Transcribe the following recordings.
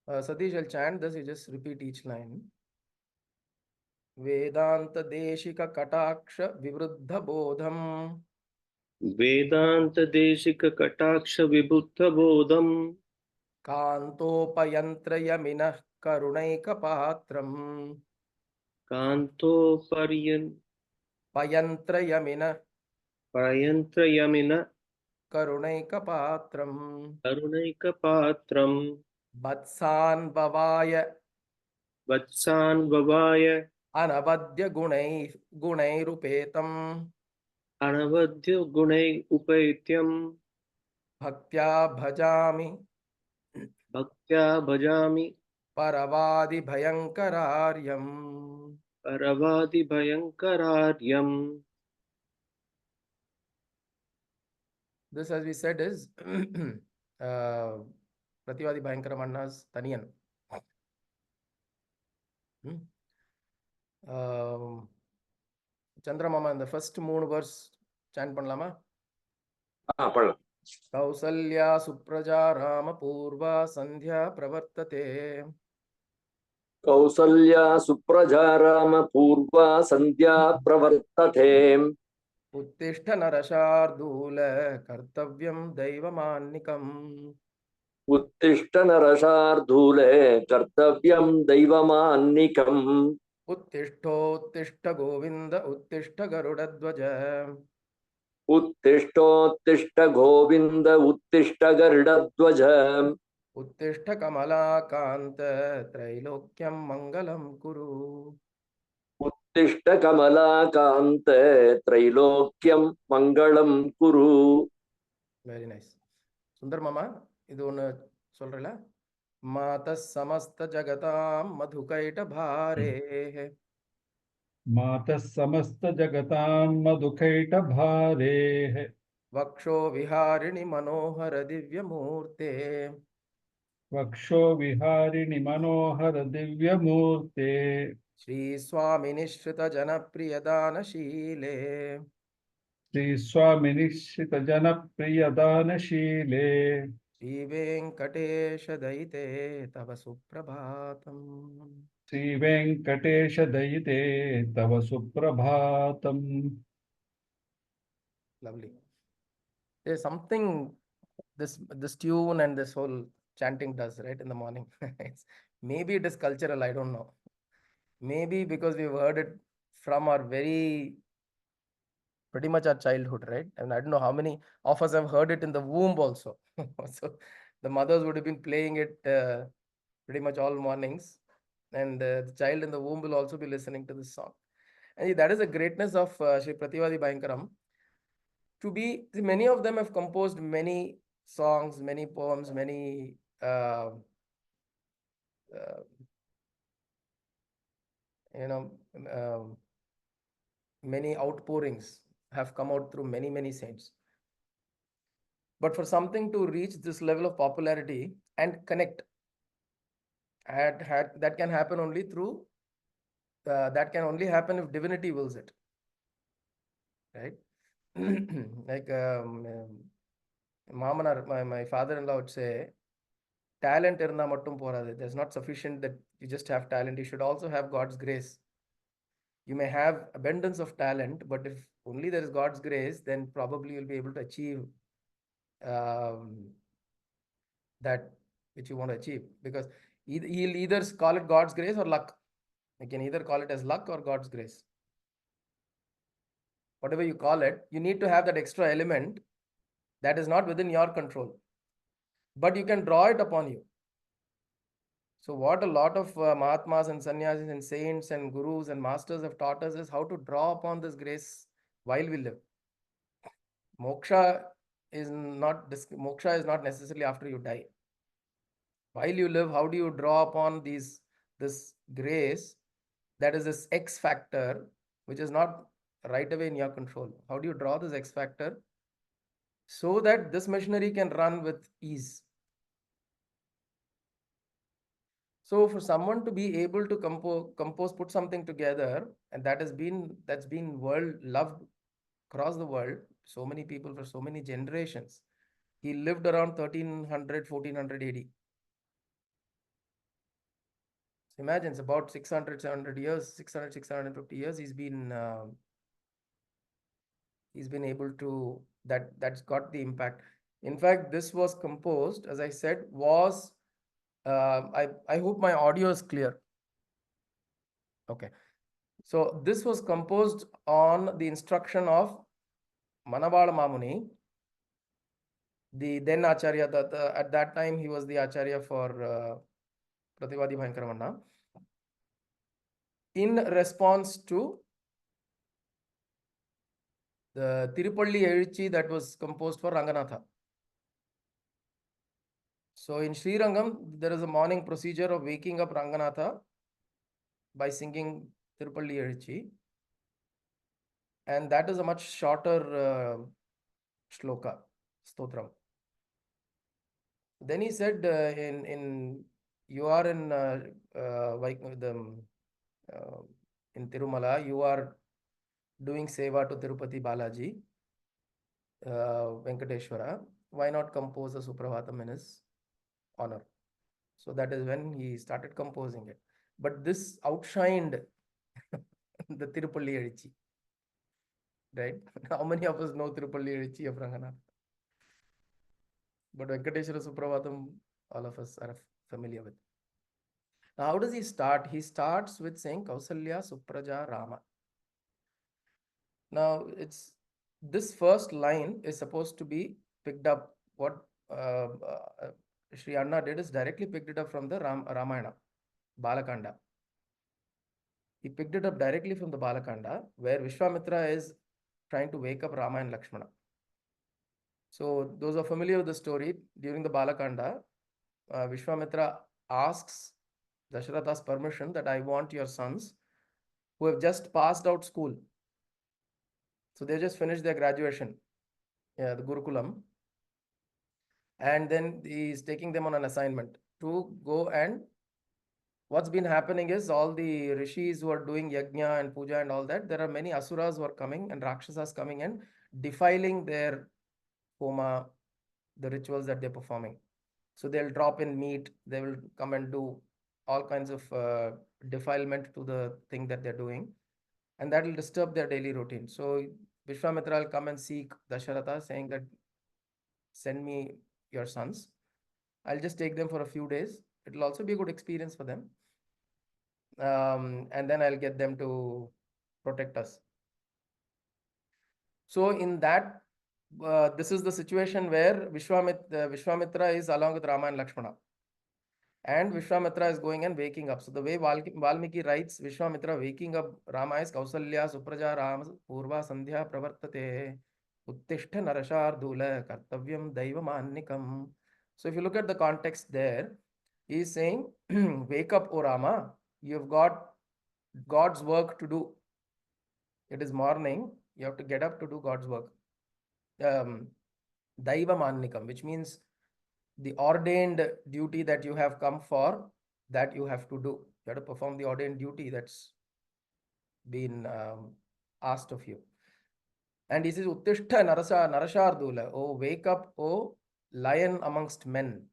Satish, I'll chant this, you just repeat each line. Vedanta Deshika Kataksha Vivruddha Bodham Vedanta Deshika Kataksha Vibhuddha Bodham Kantopayantra Yaminah Karunaika Patram Kanto Payantra Yaminah Parayantra Yamina Karunaika Patram Karunaika Patram Vatsan Bhavaya Vatsan Vavaya Anavadya Gunairupetam Anavadya Gunai Upaityam Bhaktya Bhajami Bhaktya Bhajami Paravadi Bhayankararyam. Paravadi Bhayankararyam. This, as we said, is Prativadi Bhayankaram Anna's Taniyan. Chandramama, in the first moon verse, chant Panlama. Panlam. Kausalya Supraja Rama Purva Sandhya Pravartate. Kausalya Supraja Rama Purva Sandhya Pravartate. Uttishta Narashardula Kartavyam Daivamannikam. Uttishta Narashardhule Kartavyam Daivamannikam. Uttishta Govinda Uttishta Garudadvaja. Uttishtottishta Govinda Uttishta Garuda Uttishta Kamalakanta Trailokyam Mangalam Kuru. Uttishta Kamalakante Trailokyam Mangalam Kuru. Very nice. Sundar Mama, idu one solrela. Mata samasta jagatam madhukaita bhare. मातः समस्त जगतां मधुकैट भारेः Vaksho viharini manohara divya murte. वक्षो विहारिणि मनोहर दिव्यमूर्ते Shri Swami Nishrita Janapriyadana Shile. श्रीस्वामिनिश्चित जनप्रियदानशीले Shri Venkatesha Daite Tava Suprabhatam. Sri Venkatesh दयिते तव सुप्रभातम्. Lovely. There's something this tune and this whole chanting does, right, in the morning. Maybe it is cultural, I don't know. Maybe because we've heard it from our pretty much our childhood, right? And I don't know how many of us have heard it in the womb also. So the mothers would have been playing it pretty much all mornings, and the child in the womb will also be listening to this song. And that is the greatness of Sri Prativadi Bhayankaram. Many of them have composed many songs, many poems, many many outpourings have come out through many saints. But for something to reach this level of popularity and connect, that can happen only through that can only happen if divinity wills it, right? Like my father-in-law would say, talent irna mattum poradu. There's not sufficient that you just have talent. You should also have God's grace. You may have abundance of talent, but if only there is God's grace, then probably you'll be able to achieve that which you want to achieve. Because he'll either call it God's grace or luck. You can either call it as luck or God's grace. Whatever you call it, you need to have that extra element that is not within your control, but you can draw it upon you. So what a lot of Mahatmas and Sannyasis and saints and gurus and masters have taught us is how to draw upon this grace while we live. Moksha is not necessarily after you die. While you live, how do you draw upon this grace that is this X factor, which is not right away in your control? How do you draw this X factor so that this machinery can run with ease? So for someone to be able to compose, put something together, and that's been world loved across the world, so many people for so many generations. He lived around 1300, 1400 AD. So imagine it's about 600, 700 years, 600, 650 years. He's been able to, that's got the impact. In fact, this was composed, as I said, was, I hope my audio is clear. Okay. So this was composed on the instruction of Manabala Mamuni, the then Acharya. At that time, he was the Acharya for Prativadi Bhayankaramanna. In response to the Tirupalli Ezhuchi that was composed for Ranganatha. So in Sri Rangam, there is a morning procedure of waking up Ranganatha by singing Tirupalli Ezhuchi. And that is a much shorter shloka, stotram. Then he said, you are in in Tirumala, you are doing seva to Tirupati Balaji, Venkateswara. Why not compose a Suprabhatam in his honor? So that is when he started composing it. But this outshined the Tirupalli Ezhuchi, right? How many of us know Tirupalli Ezhuchi of Ranganath? But Venkateswara Suprabhatam, all of us are familiar with. Now, how does he start? He starts with saying Kausalya Supraja Rama. Now, this first line is supposed to be picked up. What Sri Anna did is directly picked it up from the Ramayana, Balakanda. He picked it up directly from the Balakanda, where Vishwamitra is trying to wake up Rama and Lakshmana. So those are familiar with the story. During the Balakanda, Vishwamitra asks Dasharatha's permission that I want your sons who have just passed out school. So they just finished their graduation, the Gurukulam. And then he is taking them on an assignment to go, and what's been happening is all the rishis who are doing yajna and puja and all that, there are many asuras who are coming and rakshasas coming and defiling their homa, the rituals that they're performing. So they'll drop in meat, they will come and do all kinds of defilement to the thing that they're doing, and that will disturb their daily routine. So Vishwamitra will come and seek Dasharatha, saying that send me your sons. I'll just take them for a few days. It will also be a good experience for them. And then I'll get them to protect us. So in that, this is the situation where Vishwamitra is along with Rama and Lakshmana. And Vishwamitra is going and waking up. So the way Valmiki writes Vishwamitra waking up Rama is Kausalya Supraja Rama Purva Sandhya Pravartate Uttishta Narashardula Kartavyam Daivamannikam. So if you look at the context there, he is saying, wake up, O Rama, you've got God's work to do. It is morning, you have to get up to do God's work. Daivamannikam, which means the ordained duty that you have come for, that you have to do. You have to perform the ordained duty that's been asked of you. And he says, Uttishta Narashardula, oh, wake up, oh, lion amongst men.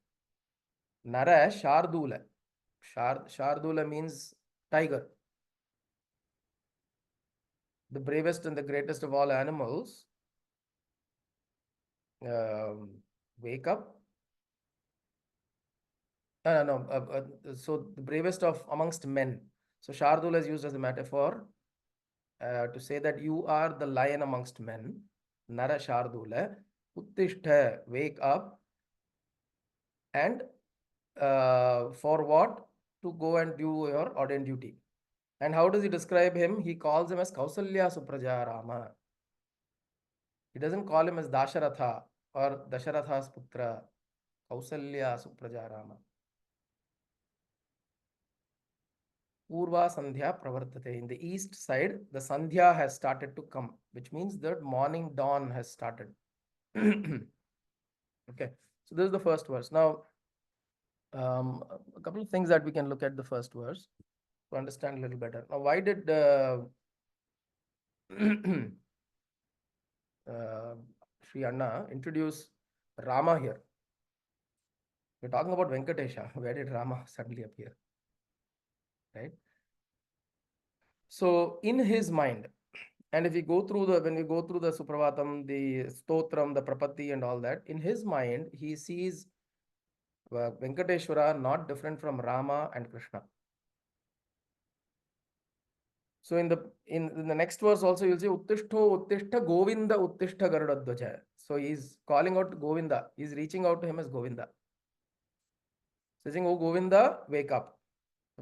Nara Shardula. Shardula means tiger. The bravest and the greatest of all animals. Wake up. So the bravest of amongst men. So Shardula is used as a metaphor to say that you are the lion amongst men. Nara Shardula. Uttishta, wake up. And for what? To go and do your ordained duty. And how does he describe him? He calls him as Kausalya Supraja Rama. He doesn't call him as Dasharatha or Dasharatha's Putra. Kausalya Supraja Rama. Purva Sandhya Pravartate. In the east side, the Sandhya has started to come, which means that morning dawn has started. Okay, so this is the first verse. Now, a couple of things that we can look at the first verse to understand a little better. Now, why did Sri Anna introduce Rama here? We're talking about Venkatesha. Where did Rama suddenly appear? right? So in his mind, and if we go through when we go through the Suprabhatam, the Stotram, the Prapatti and all that, in his mind, he sees Venkateswara not different from Rama and Krishna. So in the next verse also you'll see Uttishto Uttishta Govinda Uttishta Garudadvaja. So he's calling out Govinda. He's reaching out to him as Govinda. So he's saying, oh Govinda, wake up.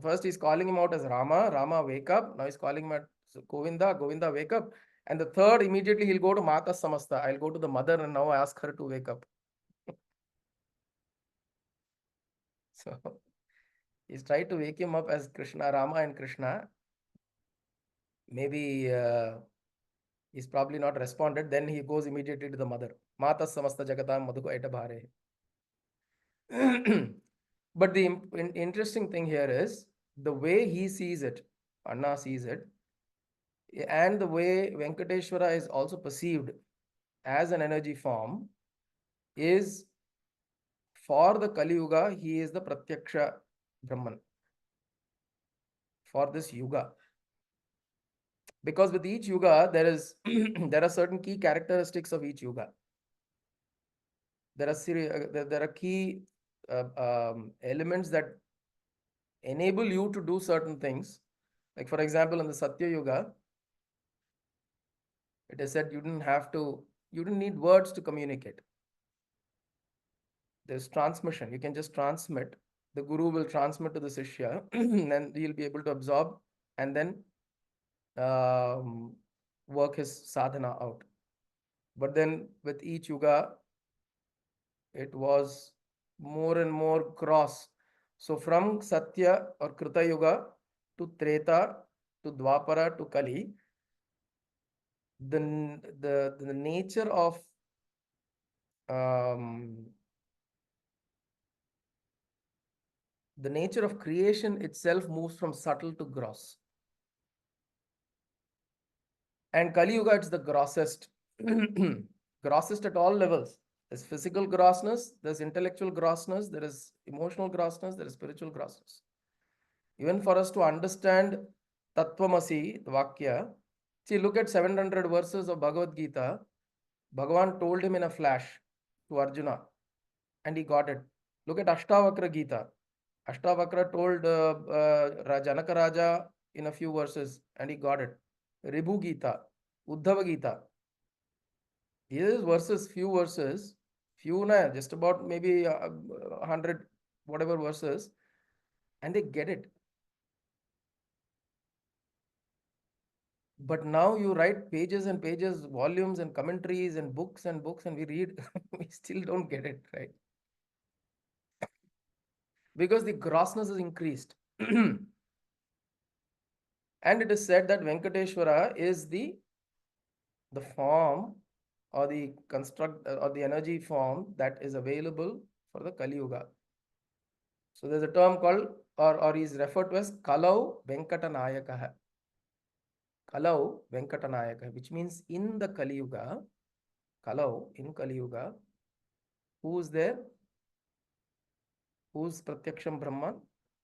First he's calling him out as Rama. Rama, wake up. Now he's calling him as Govinda. Govinda, wake up. And the third, immediately he'll go to Mata Samasta. I'll go to the mother and now ask her to wake up. So he's trying to wake him up as Krishna, Rama and Krishna. Maybe he's probably not responded. Then he goes immediately to the mother. Mata Samasta Jagatam Madhuko Eta Bhare. But the interesting thing here is the way he sees it, Anna sees it, and the way Venkateswara is also perceived as an energy form is, for the Kali Yuga, he is the Pratyaksha Brahman for this Yuga. Because with each Yuga, there are certain key characteristics of each Yuga. There are key elements that enable you to do certain things. Like for example, in the Satya Yuga, it is said you didn't need words to communicate. There's transmission. You can just transmit. The Guru will transmit to the Sishya and he'll be able to absorb and then work his sadhana out. But then with each Yuga, it was more and more gross. So from Satya or Krita Yuga to Treta to Dwapara to Kali, the nature of creation itself moves from subtle to gross. And Kali Yuga, it's the grossest, grossest at all levels. There's physical grossness, there's intellectual grossness, there is emotional grossness, there is spiritual grossness. Even for us to understand Tattvamasi, the Vakya, see, look at 700 verses of Bhagavad Gita. Bhagavan told him in a flash to Arjuna, and he got it. Look at Ashtavakra Gita. Ashtavakra told Janaka Raja in a few verses, and he got it. Ribhu Gita, Uddhava Gita. These verses, just about maybe 100 whatever verses, and they get it. But now you write pages and pages, volumes and commentaries and books, and we read, we still don't get it, right? Because the grossness is increased. And it is said that Venkateswara is the form or the construct or the energy form that is available for the Kali Yuga. So there's a term called, or is referred to as Kalau Venkatanayaka. Kalau Venkatanayaka, which means in the Kali Yuga, Kalau, in Kali Yuga, who is there? Who's Pratyaksham Brahman?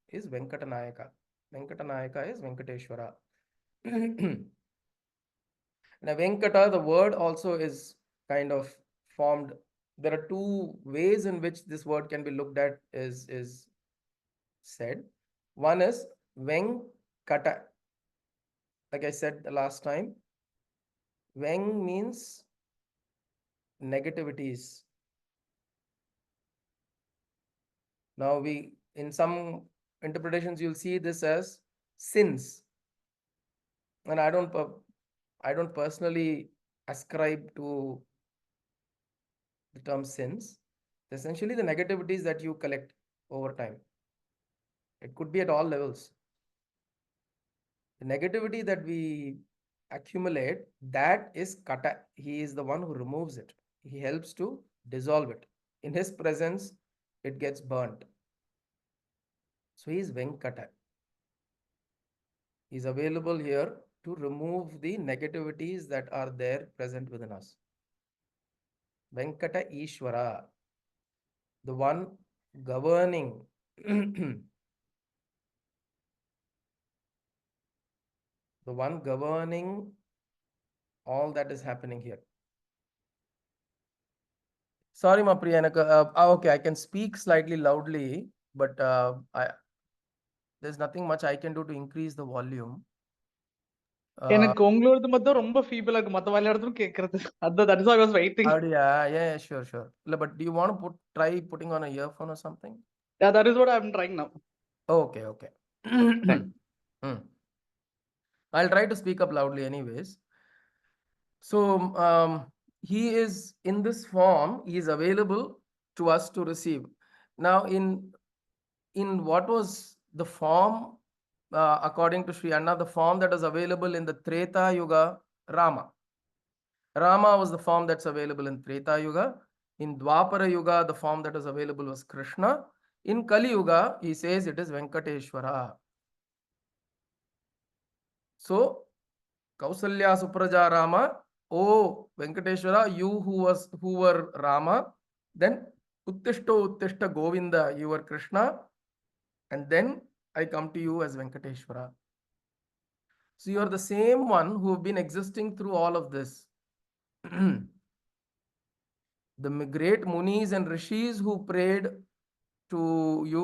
Is Venkatanayaka. Venkatanayaka is Venkateswara. Now, Venkata, the word also is kind of formed. There are two ways in which this word can be looked at, is said. One is Venkata. Like I said the last time, Veng means negativities. Now in some interpretations, you'll see this as sins. And I don't personally ascribe to the term sins. Essentially the negativities that you collect over time. It could be at all levels. The negativity that we accumulate, that is kata. He is the one who removes it. He helps to dissolve it. In his presence, it gets burnt. So he is Venkata. He is available here to remove the negativities that are there present within us. Venkata Ishvara, the one governing the one governing all that is happening here. Sorry, Mapriya, okay, I can speak slightly loudly, but there's nothing much I can do to increase the volume. எனக்கு உங்களோடது மட்டும் ரொம்ப ஃபீபிளா இருக்கு, மத்த எல்லாரும் கேக்குறது. That is why I was waiting. Yeah, sure. But do you want to try putting on a earphone or something? Yeah, that is what I'm trying now. Okay. I'll try to speak up loudly anyways. So he is in this form, he is available to us to receive. Now in what was the form, according to Sri Anna, the form that was available in the Treta Yuga, Rama was the form that's available in Treta Yuga. In Dwapara Yuga, the form that was available was Krishna. In Kali Yuga, he says it is Venkateswara. So Kausalya Supraja Rama, oh Venkateswara, you who were Rama, then Uttishta Govinda, you were Krishna, and then I come to you as Venkateswara. So you are the same one who have been existing through all of this. The great munis and rishis who prayed to you.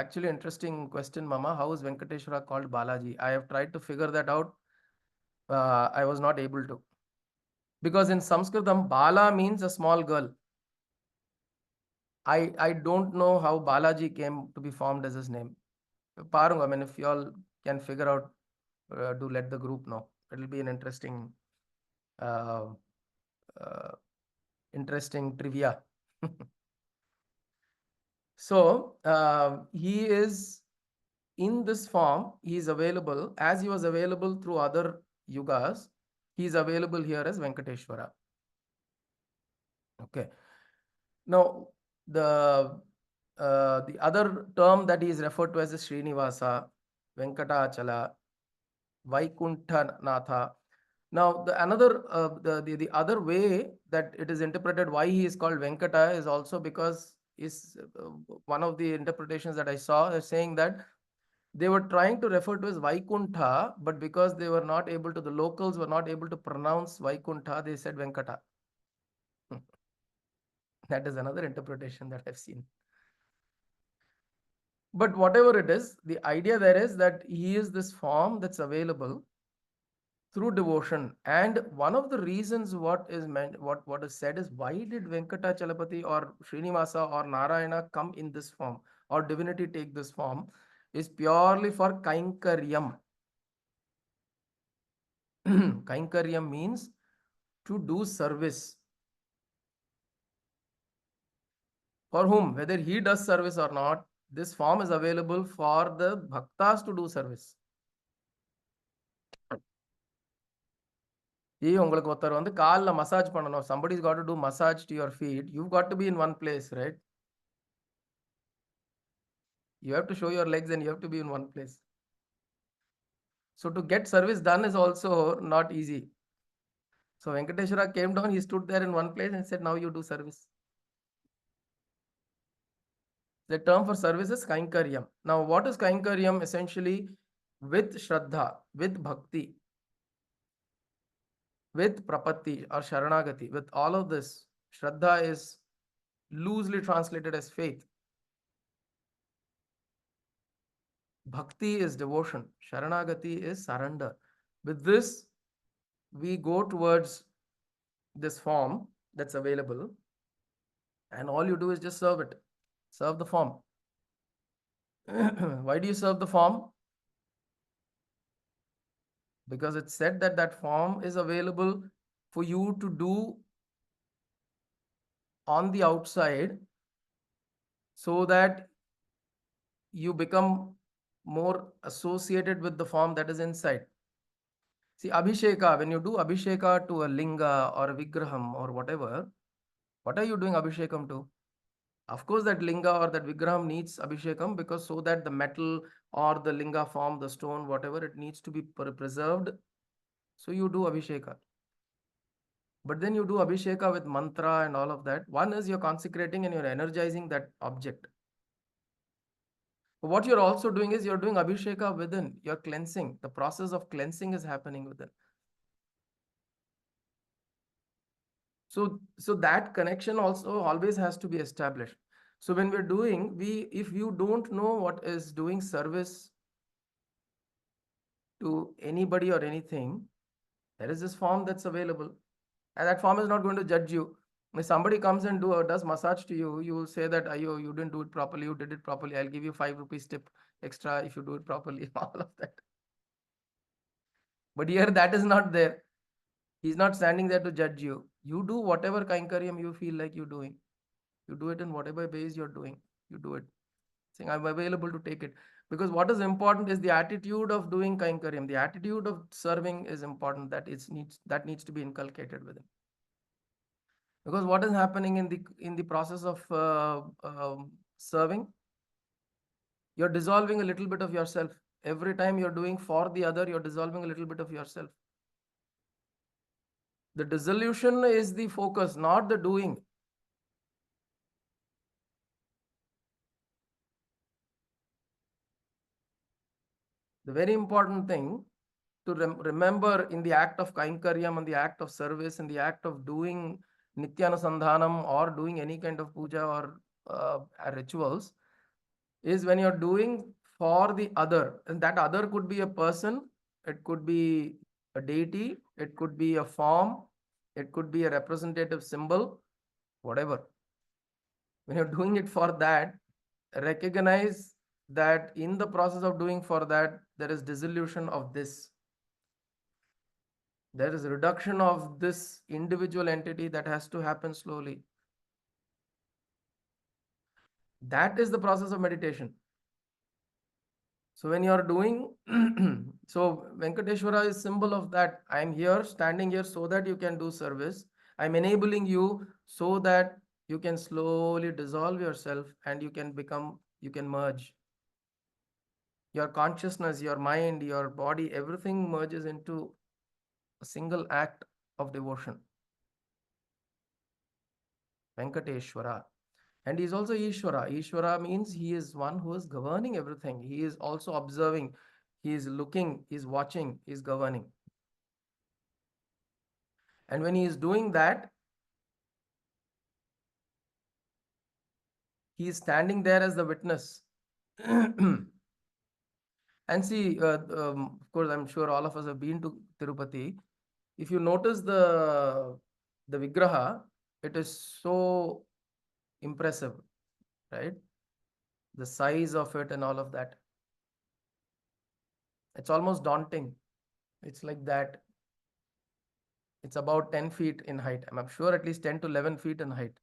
Actually, interesting question, Mama. How is Venkateswara called Balaji? I have tried to figure that out. I was not able to. Because in Sanskritam, Bala means a small girl. I don't know how Balaji came to be formed as his name. Parung, I mean, if you all can figure out, do let the group know. It will be an interesting trivia. So he is in this form, he is available as he was available through other yugas. He is available here as Venkateswara. Okay. Now the other term that he is referred to as is Srinivasa, Venkatachala, Vaikuntha Natha. Now the other way that it is interpreted why he is called Venkata is also because one of the interpretations that I saw is saying that they were trying to refer to as Vaikuntha, but because they were not able to, the locals were not able to pronounce Vaikuntha, they said Venkata. That is another interpretation that I've seen. But whatever it is, the idea there is that he is this form that's available through devotion. And one of the reasons what is said is, why did Venkatachalapati or Srinivasa or Narayana come in this form, or divinity take this form, is purely for Kainkaryam. Kainkaryam means to do service. For whom? Whether he does service or not, this form is available for the bhaktas to do service. உங்களுக்கு ஒருத்தர் வந்து கால்ல massage பண்ணணும், somebody's got to do massage to your feet, you've got to be in one place, right? You have to show your legs and you have to be in one place. So to get service done is also not easy. So Venkateswara came down, he stood there in one place and said, now you do service. The term for service is Kainkaryam. Now what is Kainkaryam? Essentially with Shraddha, with Bhakti, with Prapatti or Sharanagati, with all of this. Shraddha is loosely translated as faith. Bhakti is devotion. Sharanagati is surrender. With this, we go towards this form that's available, and all you do is just serve it. Serve the form. Why do you serve the form? Because it's said that that form is available for you to do on the outside so that you become more associated with the form that is inside. See, Abhisheka, when you do Abhisheka to a linga or a vigraham or whatever, what are you doing Abhishekam to? Of course, that linga or that vigraham needs Abhishekam, because so that the metal or the linga form, the stone, whatever, it needs to be preserved. So you do Abhisheka. But then you do Abhisheka with mantra and all of that. One is you're consecrating and you're energizing that object. What you're also doing is you're doing abhisheka within, you're cleansing. The process of cleansing is happening within. So that connection also always has to be established. So when we're doing, if you don't know what is doing service to anybody or anything, there is this form that's available, and that form is not going to judge you. If somebody comes and does massage to you, you will say that, "Ayo, you didn't do it properly. You did it properly. I'll give you 5 rupees tip extra if you do it properly." All of that. But here that is not there. He's not standing there to judge you. You do whatever kainkaryam you feel like you're doing. You do it in whatever ways you're doing. You do it. Saying, I'm available to take it. Because what is important is the attitude of doing kainkaryam. The attitude of serving is important. That needs to be inculcated within. Because what is happening in the process of serving? You're dissolving a little bit of yourself. Every time you're doing for the other, you're dissolving a little bit of yourself. The dissolution is the focus, not the doing. The very important thing to remember in the act of kainkaryam, in the act of service, in the act of doing nityanusandhanam or doing any kind of puja or rituals, is when you're doing for the other. And that other could be a person, it could be a deity, it could be a form, it could be a representative symbol, whatever. When you're doing it for that, recognize that in the process of doing for that, there is dissolution of this. There is reduction of this individual entity that has to happen slowly. That is the process of meditation. So when you are doing, so Venkateswara is symbol of that. I am here, standing here so that you can do service. I'm enabling you so that you can slowly dissolve yourself and you can merge. Your consciousness, your mind, your body, everything merges into a single act of devotion. Venkateswara. And he is also Ishvara. Ishvara means he is one who is governing everything. He is also observing. He is looking, he is watching, he is governing. And when he is doing that, he is standing there as the witness. And see, of course, I'm sure all of us have been to Tirupati. If you notice the Vigraha, it is so impressive, right? The size of it and all of that. It's almost daunting. It's like that. It's about 10 feet in height. I'm sure at least 10 to 11 feet in height.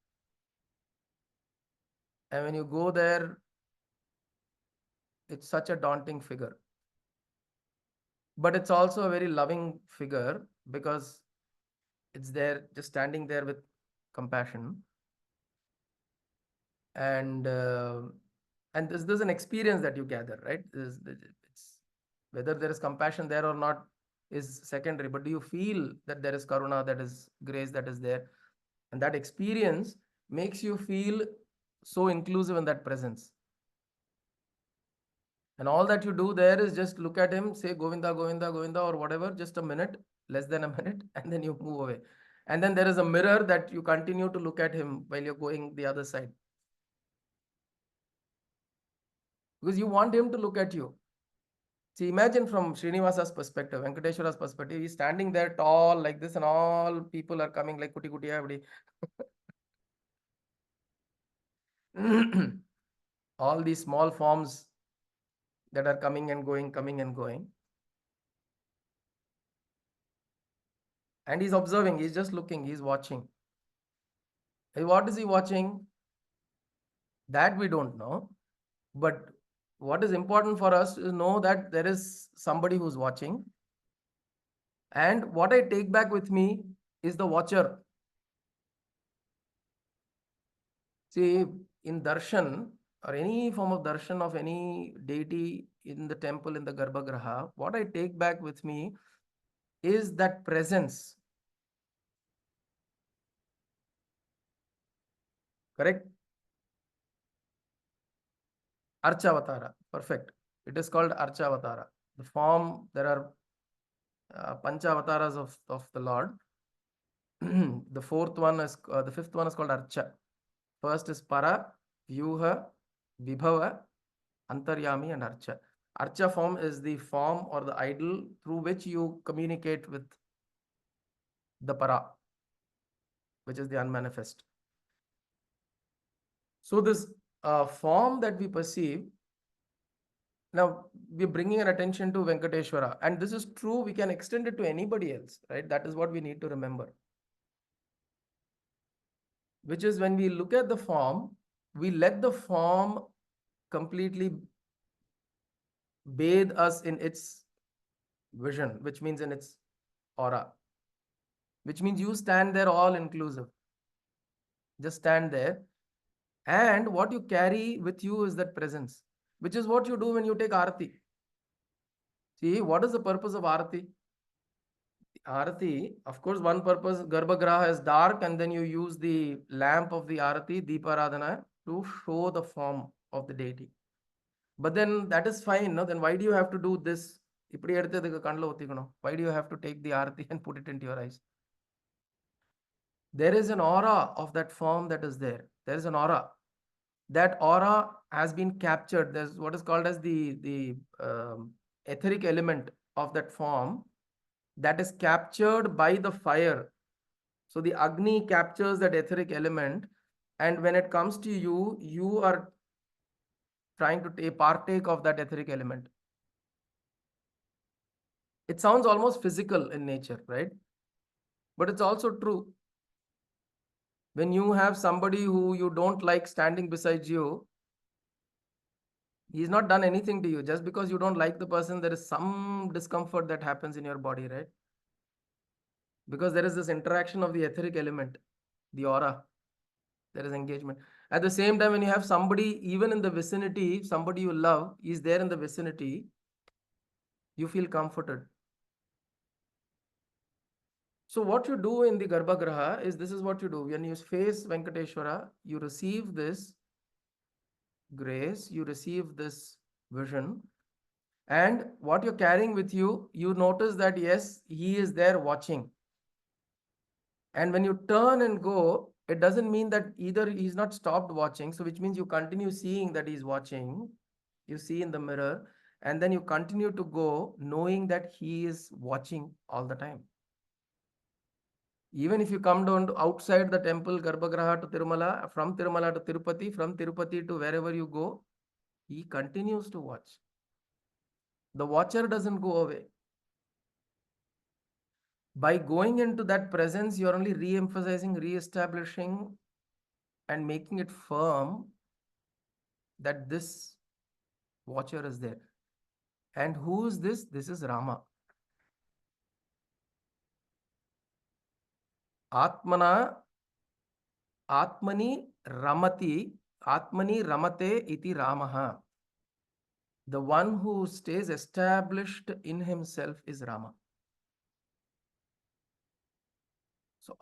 And when you go there, it's such a daunting figure. But it's also a very loving figure because it's there, just standing there with compassion. And there's an experience that you gather, right? It's whether there is compassion there or not is secondary, but do you feel that there is karuna, that is grace that is there? And that experience makes you feel so inclusive in that presence. And all that you do there is just look at him, say Govinda, Govinda, Govinda, or whatever, just a minute, less than a minute, and then you move away. And then there is a mirror that you continue to look at him while you're going the other side. Because you want him to look at you. See, imagine from Srinivasa's perspective, Venkateswara's perspective, he's standing there tall like this, and all people are coming like kuti kuti everybody. All these small forms that are coming and going, coming and going. And he's observing, he's just looking, he's watching. And what is he watching? That we don't know. But what is important for us is know that there is somebody who's watching. And what I take back with me is the watcher. See, in darshan or any form of darshan of any deity in the temple, in the Garbhagraha, what I take back with me is that presence. Correct? Archavatara. Perfect. It is called Archavatara. The form, there are Panchavataras of the Lord. The fifth one is called Archa. First is Para, Vyuha, Vibhava, Antaryami, and Archa. Archa form is the form or the idol through which you communicate with the Para, which is the unmanifest. So this form that we perceive, now we're bringing an attention to Venkateswara, and this is true, we can extend it to anybody else, right? That is what we need to remember. Which is when we look at the form, we let the form completely bathe us in its vision, which means in its aura, which means you stand there all inclusive. Just stand there. And what you carry with you is that presence, which is what you do when you take Arati. See, what is the purpose of Arati? Arati, of course, one purpose, Garbhagraha is dark, and then you use the lamp of the Arati, Deeparadhana, to show the form of the deity. But then that is fine, no? Then why do you have to do this? Why do you have to take the Arati and put it into your eyes? There is an aura of that form that is there. There is an aura. That aura has been captured. There's what is called as the etheric element of that form that is captured by the fire. So the Agni captures that etheric element, and when it comes to you, you are trying to partake of that etheric element. It sounds almost physical in nature, right? But it's also true. When you have somebody who you don't like standing beside you, he's not done anything to you. Just because you don't like the person, there is some discomfort that happens in your body, right? Because there is this interaction of the etheric element, the aura. There is engagement. At the same time, when you have somebody, even in the vicinity, somebody you love is there in the vicinity, you feel comforted. So what you do in the Garbhagraha is, this is what you do. When you face Venkateswara, you receive this grace, you receive this vision, and what you're carrying with you, you notice that yes, he is there watching. And when you turn and go, it doesn't mean that either he's not stopped watching, so which means you continue seeing that he's watching, you see in the mirror, and then you continue to go knowing that he is watching all the time. Even if you come down to outside the temple, Garbhagraha to Tirumala, from Tirumala to Tirupati, from Tirupati to wherever you go, he continues to watch. The watcher doesn't go away. By going into that presence, you're only re-emphasizing, re-establishing, and making it firm that this watcher is there. And who is this? This is Rama. Atmana, Atmani Ramati, Atmani Ramate iti Ramaha. The one who stays established in himself is Rama. So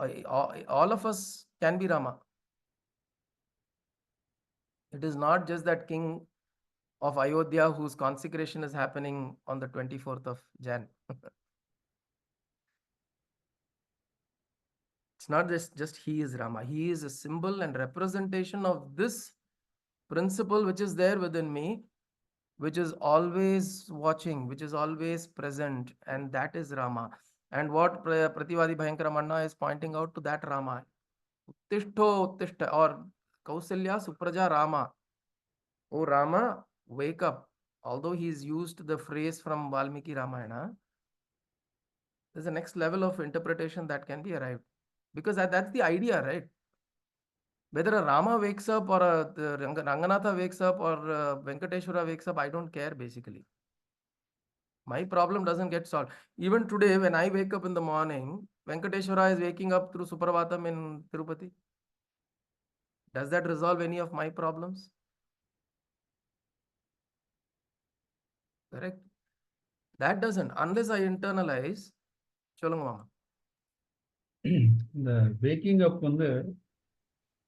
all of us can be Rama. It is not just that king of Ayodhya whose consecration is happening on the 24th of Jan. It's not just he is Rama. He is a symbol and representation of this principle which is there within me, which is always watching, which is always present, and that is Rama. And what Prativadi Bhayankaramanna is pointing out to that Rama. Uttishto Uttishta, or Kausalya Supraja Rama. Oh Rama, wake up. Although he's used the phrase from Valmiki Ramayana, there's a next level of interpretation that can be arrived. Because that's the idea, right? Whether a Rama wakes up or a Ranganatha wakes up or Venkateswara wakes up, I don't care basically. My problem doesn't get solved. Even today, when I wake up in the morning, Venkateswara is waking up through Suprabhatam in Tirupati. Does that resolve any of my problems? Correct? That doesn't, unless I internalize. Cholunga Mama. The waking up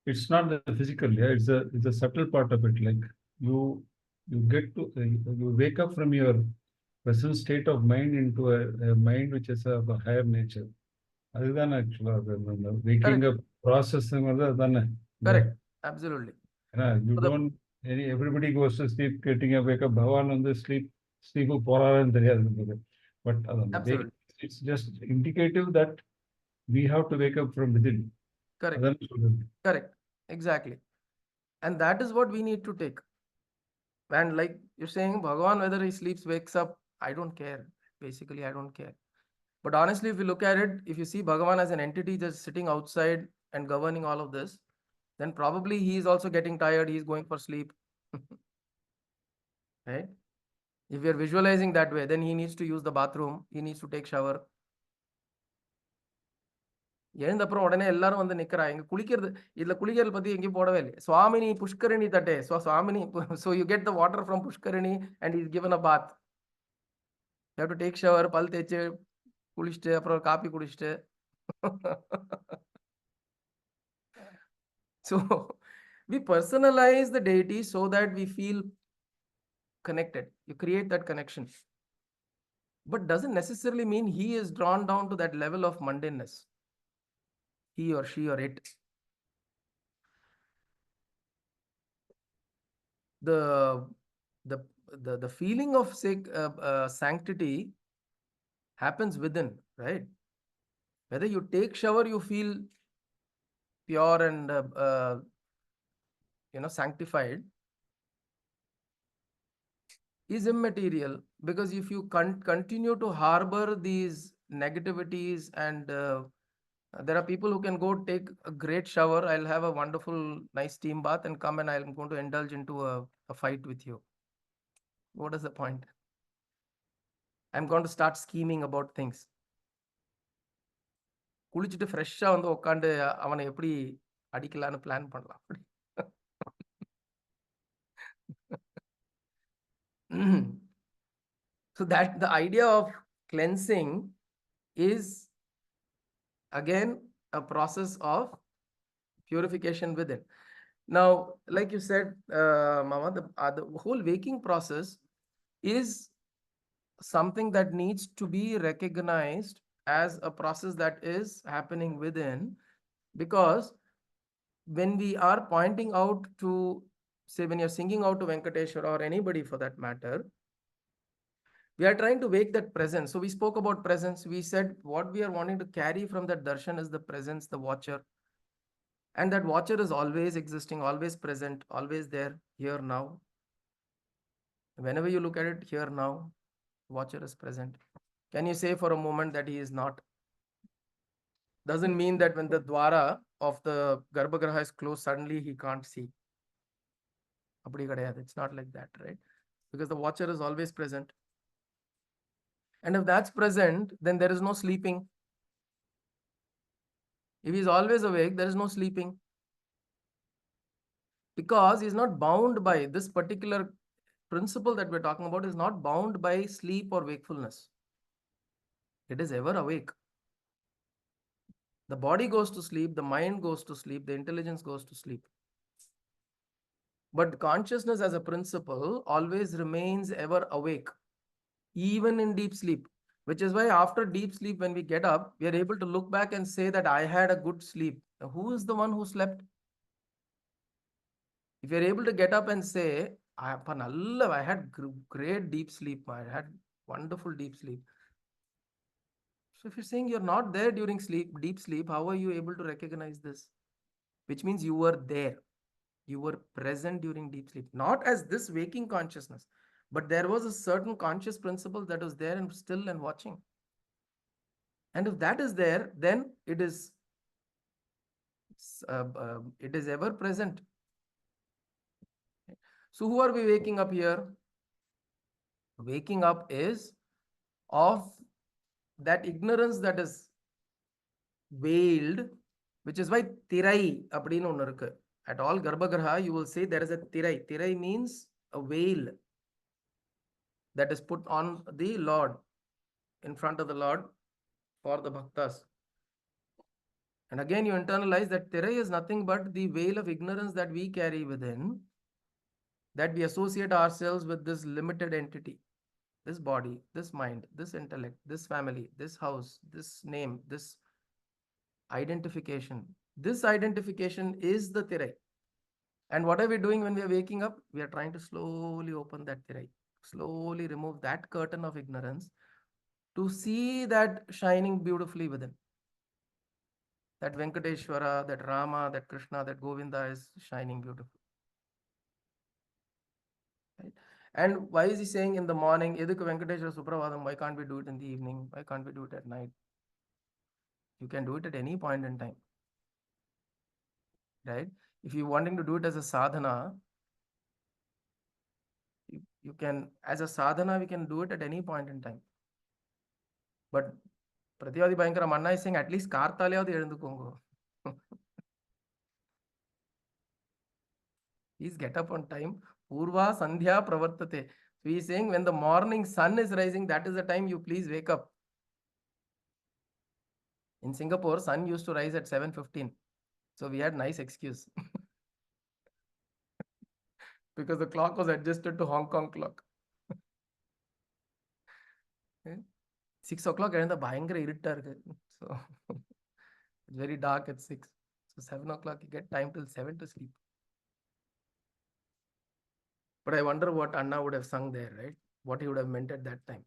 it's not the physical, yeah, it's a subtle part of it. Like you you get to, you wake up from your present state of mind into a mind which is of a higher nature. அதுதான் ஆக்சுவலா waking Correct. up process அதுதானே. Correct. Absolutely. You So the- don't, everybody goes to sleep, getting a wake up, பகவான் வந்து sleep போறாருன்னு தெரியாது நமக்கு. But Absolutely. it's just indicative that we have to wake up from within. Correct. அதான் சொல்றது. Correct. Exactly. And that is what we need to take. And like you're saying, Bhagavan, whether he sleeps, wakes up, I don't care. Basically, I don't care. But honestly, if you look at it, if you see Bhagavan as an entity just sitting outside and governing all of this, then probably he is also getting tired. He's going for sleep. Right? If you're visualizing that way, then he needs to use the bathroom. He needs to take shower. எழுந்த அப்புறம் உடனே எல்லாரும் வந்து நிக்கிறா இங்க குளிக்கிறது இதுல குளிக்கிறது பத்தி எங்கேயும் போடவே இல்லை சுவாமினி புஷ்கரணி தட்டே சுவாமினி so you get the water from Pushkarini and he's given a bath. You have to take shower, பல் தேய்ச்சு குளிச்சுட்டு அப்புறம் காப்பி குடிச்சிட்டு so we personalize the deity so that we feel connected. You create that connection, but doesn't necessarily mean he is drawn down to that level of mundaneness, he or she or it. The feeling of sanctity happens within, right? Whether you take shower, you feel pure and sanctified, is immaterial, because if you continue to harbor these negativities and there are people who can go take a great shower, I'll have a wonderful nice steam bath and come and I'm going to indulge into a fight with you. What is the point? I'm going to start scheming about things. குளிச்சுட்டு ஃப்ரெஷ்ஷாக வந்து உட்காந்து அவனை எப்படி அடிக்கலான்னு plan பண்ணலாம். So that the idea of cleansing is again a process of purification within. Now, like you said, Mama, the whole waking process is something that needs to be recognized as a process that is happening within, because when we are pointing out to, say, when you're singing out to Venkateswara or anybody for that matter, we are trying to wake that presence. So we spoke about presence. We said what we are wanting to carry from that darshan is the presence, the watcher. And that watcher is always existing, always present, always there, here, now. Whenever you look at it, here, now, watcher is present. Can you say for a moment that he is not? Doesn't mean that when the dwara of the Garbhagriha is closed, suddenly he can't see. It's not like that, right? Because the watcher is always present. And if that's present, then there is no sleeping. If he is always awake, there is no sleeping. Because he is not bound by this particular principle that we're talking about, is not bound by sleep or wakefulness. It is ever awake. The body goes to sleep, the mind goes to sleep, the intelligence goes to sleep. But consciousness as a principle always remains ever awake, even in deep sleep. Which is why after deep sleep, when we get up, we are able to look back and say that I had a good sleep. Now, who is the one who slept? If you're able to get up and say, I had great deep sleep, I had wonderful deep sleep. So if you're saying you're not there during deep sleep, how are you able to recognize this? Which means you were there. You were present during deep sleep, not as this waking consciousness, but there was a certain conscious principle that was there and still and watching. And if that is there, then it is ever present. So who are we waking up here? Waking up is of that ignorance that is veiled, which is why tirai appadinu onnu irukku. At all Garbhagriha, you will say there is a tirai. Tirai means a veil that is put on the Lord, in front of the Lord for the bhaktas. And again, you internalize that tirai is nothing but the veil of ignorance that we carry within, that we associate ourselves with this limited entity, this body, this mind, this intellect, this family, this house, this name, this identification. This identification is the Tirai. And what are we doing when we are waking up? We are trying to slowly open that Tirai, slowly remove that curtain of ignorance to see that shining beautifully within. That Venkateswara, that Rama, that Krishna, that Govinda is shining beautiful. Right? And why is he saying in the morning, Edukku Venkateswara Suprabhatam, why can't we do it in the evening? Why can't we do it at night? You can do it at any point in time. Right? If you're wanting to do it as a sadhana, you can, as a sadhana, we can do it at any point in time. But Pratyavadi Bhayankara Manna is saying, at least Kartalayavadi Ezhundukongo. Please get up on time. Purva Sandhya Pravartate. So he's saying when the morning sun is rising, that is the time you please wake up. In Singapore, sun used to rise at 7:15. So we had nice excuse. Because the clock was adjusted to Hong Kong clock. 6 o'clock and the பயங்கர இருட்டா இருக்கு. So it's very dark at 6. So 7 o'clock you get time till 7 to sleep. But I wonder what Anna would have sung there, right? What he would have meant at that time.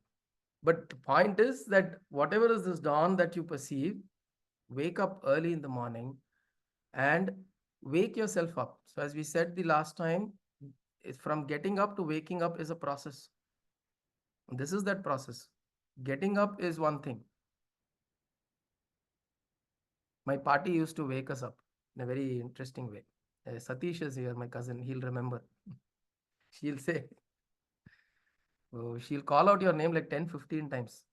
But the point is that whatever is this dawn that you perceive, wake up early in the morning and wake yourself up. So as we said the last time, from getting up to waking up is a process. This is that process. Getting up is one thing. My party used to wake us up in a very interesting way. Satish is here, my cousin, he'll remember. She'll say, oh, she'll call out your name like 10-15 times.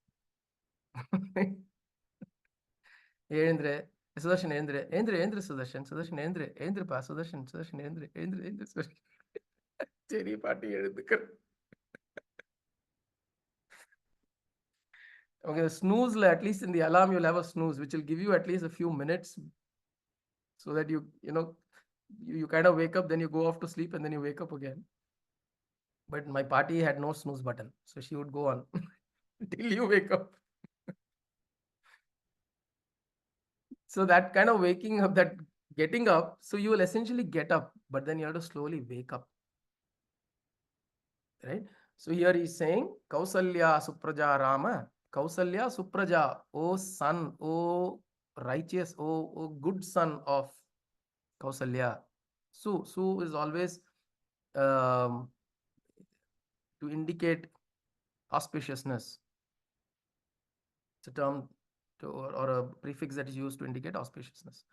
Ezhundre, Sudarshan, Ezhundre, Ezhundre, Sudarshan, Sudarshan, Ezhundre pa, Sudarshan, Sudarshan, Ezhundre, Sudarshan. Cheri party ezhundukar. Okay, the snooze, at least in the alarm, you'll have a snooze, which will give you at least a few minutes so that you kind of wake up, then you go off to sleep and then you wake up again. But my party had no snooze button. So she would go on till you wake up. So that kind of waking up, that getting up, so you will essentially get up, but then you have to slowly wake up. Right? So here he's saying, Kausalya Supraja Rama, Kausalya Supraja, O son, O righteous, O good son of Kausalya. Su is always to indicate auspiciousness. It's a term or a prefix that is used to indicate auspiciousness.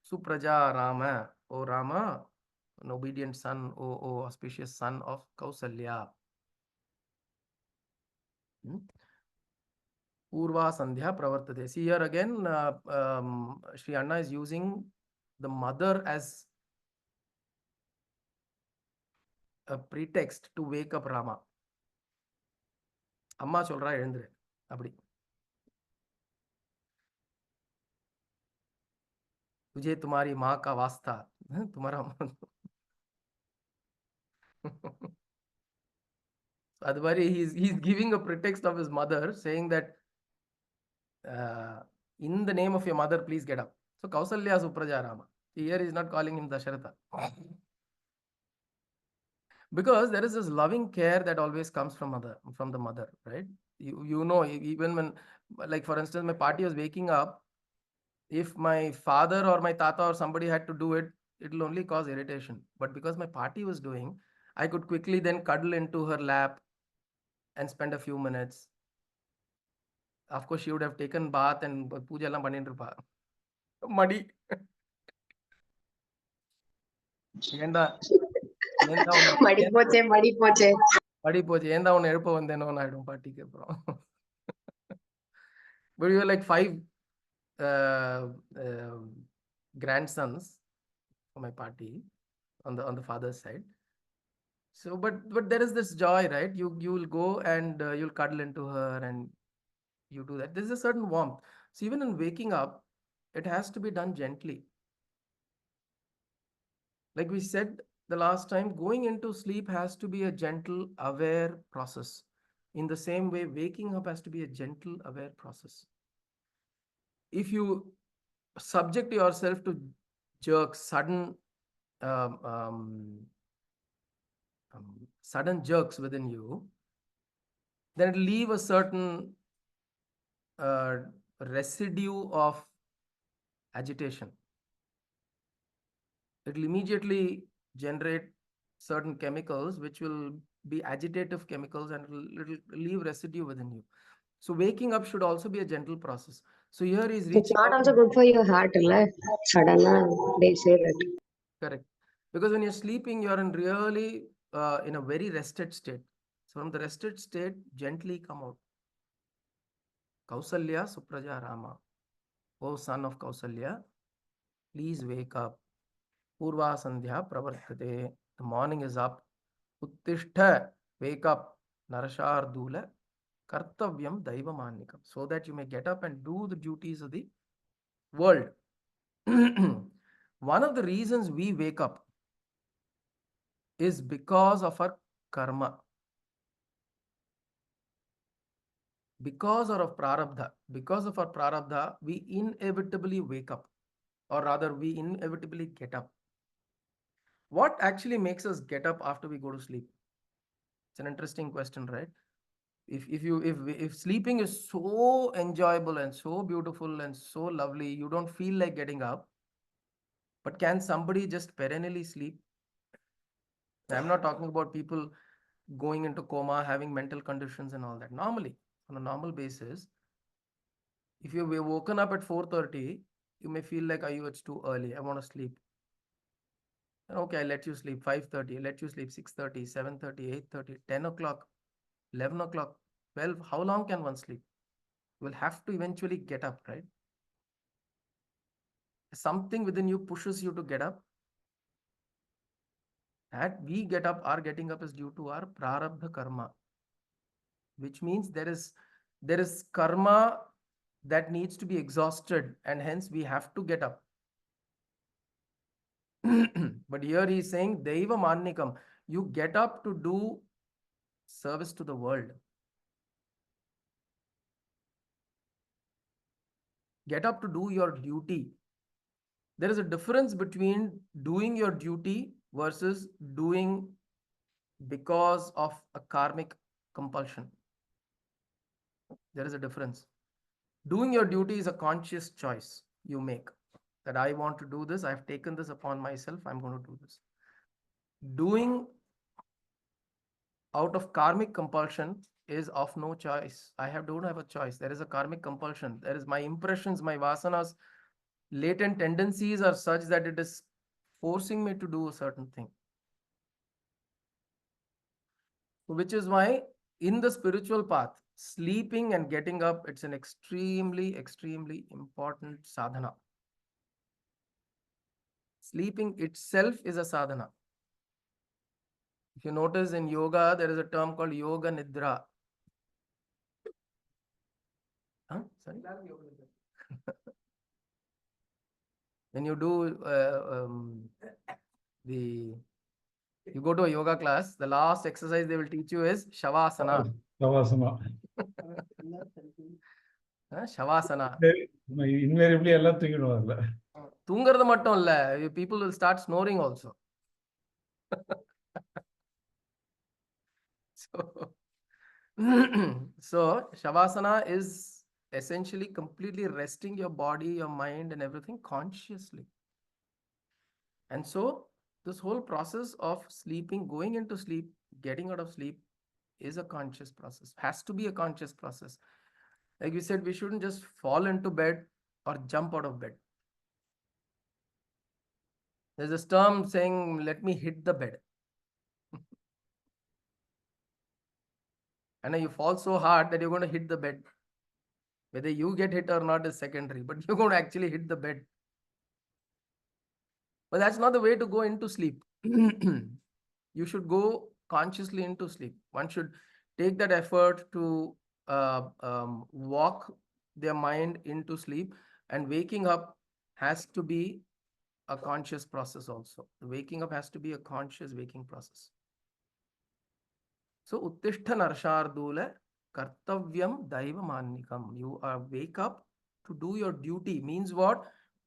Supraja Rama, O Rama, an obedient son, O auspicious son of Kausalya. Purva Sandhya Pravartate. See here again, Sri Anna is using the mother as a pretext to wake up Rama. Amma solra எழுந்துரு அப்படி. तुझे तुम्हारी माँ का वास्ता, तुम्हारा Advari, he's giving a pretext of his mother, saying that in the name of your mother, please get up. So Kausalya Supraja Rama. Here he's not calling him Dasharatha. Because there is this loving care that always comes from the mother, right? You know, even when, like for instance, my party was waking up, if my father or my tata or somebody had to do it, it will only cause irritation. But because my party was doing, I could quickly then cuddle into her lap and spend a few minutes. Of course, she would have taken bath and puja எல்லாம் பண்ணிட்டு இருப்பா. மடி ஏண்டா மடி போச்சே ஏண்டா உன்னை எழுப்ப வந்தேனோன்னு ஆயிடும் பாட்டிக்கு அப்புறம். But we were like 5 grandsons for my party on the father's side. So, but there is this joy, right? You will go and you'll cuddle into her and you do that. There's a certain warmth. So even in waking up, it has to be done gently. Like we said the last time, going into sleep has to be a gentle, aware process. In the same way, waking up has to be a gentle, aware process. If you subject yourself to jerks, sudden jerks within you, then it leave a certain residue of agitation. It will immediately generate certain chemicals which will be agitative chemicals, and it will leave residue within you. So waking up should also be a gentle process. So here is It's reaching not out. also good for your heart, right? Suddenly, they say that. Correct. Because when you're sleeping, you're in really in a very rested state. So from the rested state, gently come out. Kausalya Supraja Rama. O son of Kausalya, please wake up. Purva Sandhya Pravartate. The morning is up. Uttishtha, wake up. Narashardula Kartavyam Daivamannikam. So that you may get up and do the duties of the world. One of the reasons we wake up is because of our karma. Because of our prarabdha, we inevitably wake up, or rather, we inevitably get up. What actually makes us get up after we go to sleep? It's an interesting question, right? If sleeping is so enjoyable and so beautiful and so lovely, you don't feel like getting up. But can somebody just perennially sleep? I'm not talking about people going into coma, having mental conditions and all that. Normally, on a normal basis, if you're woken up at 4:30, you may feel like, it's too early. I want to sleep. Okay, I let you sleep 5:30, I let you sleep 6:30, 7:30, 8:30, 10 o'clock, 11 o'clock, 12. How long can one sleep? You will have to eventually get up, right? Something within you pushes you to get up. That we get up, our getting up is due to our prarabdha karma, which means there is karma that needs to be exhausted, and hence we have to get up. But here he is saying Daiva Mannikam. You get up to do service to the world. Get up to do your duty. There is a difference between doing your duty versus doing because of a karmic compulsion. There is a difference. Doing your duty is a conscious choice you make, that I want to do this, I've taken this upon myself, I'm going to do this. Doing out of karmic compulsion is of no choice. Don't have a choice. There is a karmic compulsion. There is my impressions, my vasanas, latent tendencies are such that it is forcing me to do a certain thing. Which is why in the spiritual path, sleeping and getting up, it's an extremely, extremely important sadhana. Sleeping itself is a sadhana. If you notice in yoga, there is a term called yoga nidra. Sorry? When you do you go to a yoga class, the last exercise they will teach you is Shavasana. Shavasana. Shavasana. Invariably எல்லாம் தூங்கிடுவாங்கல்ல. தூங்குறது மட்டும் இல்ல, people will start snoring also. So Shavasana is essentially completely resting your body, your mind and everything consciously. And so this whole process of sleeping, going into sleep, getting out of sleep is a conscious process, has to be a conscious process. Like we said, we shouldn't just fall into bed or jump out of bed. There's this term saying, let me hit the bed. And you fall so hard that you're going to hit the bed. Whether you get hit or not is secondary, but you're going to actually hit the bed. But that's not the way to go into sleep. You should go consciously into sleep. One should take that effort to walk their mind into sleep, and waking up has to be a conscious process also. Waking up has to be a conscious waking process. So Uttishta Narshardule Kartavyam Daiva Mannikam. You are wake up to do your duty. Means what?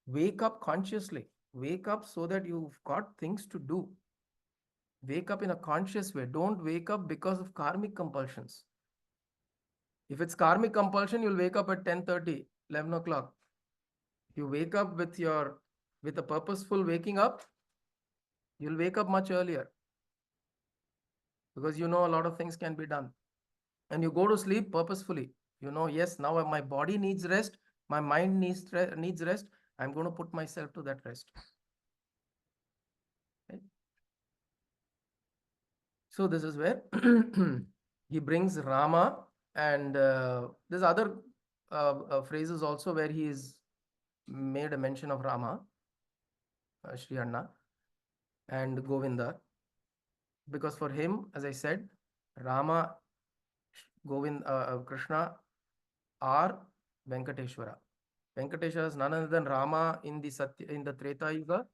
Wake up consciously. Wake up so that you've got things to do. Wake up in a conscious way. Don't wake up because of karmic compulsions. If it's karmic compulsion, you'll wake up at 10:30, 11 o'clock. You wake up with a purposeful waking up, you'll wake up much earlier because you know a lot of things can be done. And you go to sleep purposefully. You know, yes, now my body needs rest, my mind needs rest. I'm going to put myself to that rest. Okay? So this is where he brings Rama, and there's other phrases also where he is made a mention of Rama, Sri Anna, and Govinda, because for him, as I said, Rama, Govinda, Krishna are Venkateswara. Venkateswara is none other than Rama in the Treta Yuga.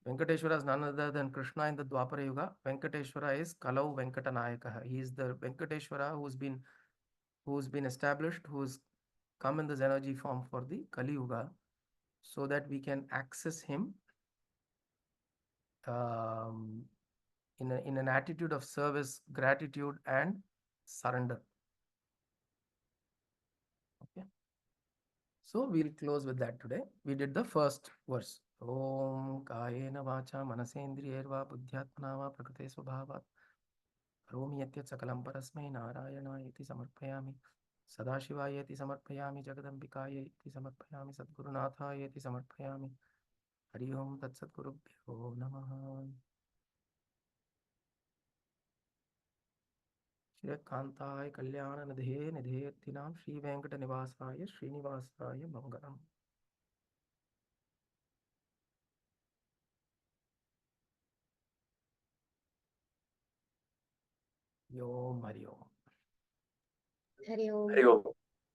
Venkateswara is none other than Krishna in the Dwapara Yuga. Venkateswara is Kalau Venkatanayaka. He is the Venkateswara who's been established, who's come in this energy form for the Kali Yuga, so that we can access him in an attitude of service, gratitude, and surrender. Okay. So we'll close with that today. We did the first verse. Om Kayena Vacha Manasendriyerva Buddhyatmana va Prakate Swabhavat Karomi Yatyat Sakalam Parasmai Narayana iti Samarpayami Sadashivaya iti Samarpayami Jagadambikaya iti Samarpayami Sadgurunatha iti Samarpayami Hari Om Tat Sadgurubhyo Namaha. Shrikantai Kalyana Nidhe Nidheyatinam Shri Venkata Nivasaya Srinivasaya Mangalam. Yom Hari Om. Hari Om. Hari Om.